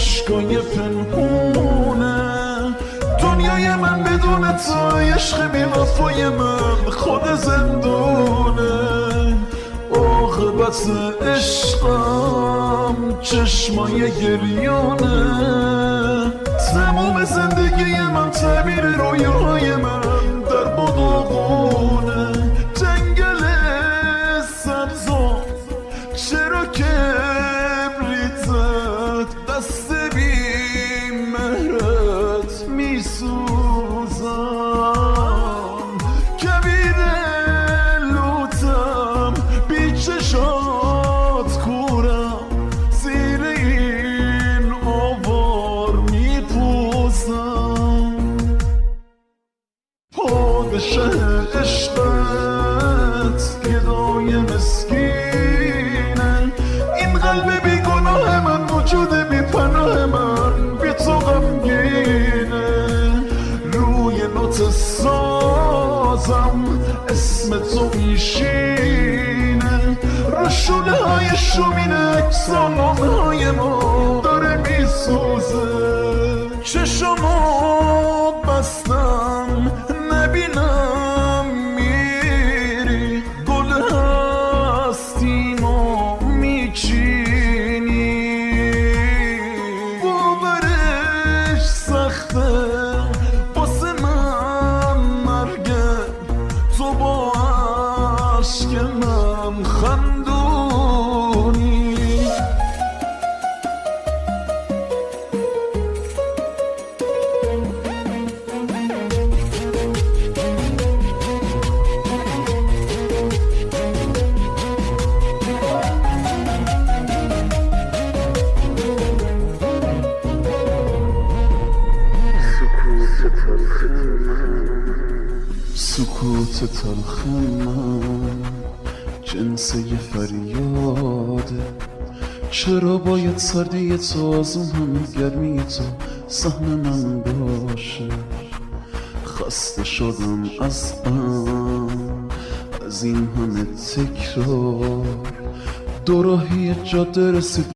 اشکای پنهونه. دنیای من بدون تو، عشق بی وفای من خود زندونه. عاقبت عشقم چشمای گریانه. تمام زندگی من تعبیر رویاهای من در باداغونه. جنگل سبزم چرا کبریتت دست بی مهرت میسوزم. کبیر لوتم بی چشات کورم، زیر این آوار میپوزم. پادشه عشقت گدای مسکینه. این قلب بی گناه من، وجود بی پناه من بی تو غمگینه. روی نوت سازم اسم تو میشینه. رو شونه های شومین اکسانامه های ما داره میسوزه. چشمات بستم نبینم میری، گل هستیمو میچینی. باورش سخته واسه من مرگه، تو با عشق من خندونی. سکوت تلخ من جنس یه فریاده. چرا باید سردی تو از اون همه گرمی تو سهم من باشه؟ خسته شدم از این همه تکرار. دوراهی جاده رسید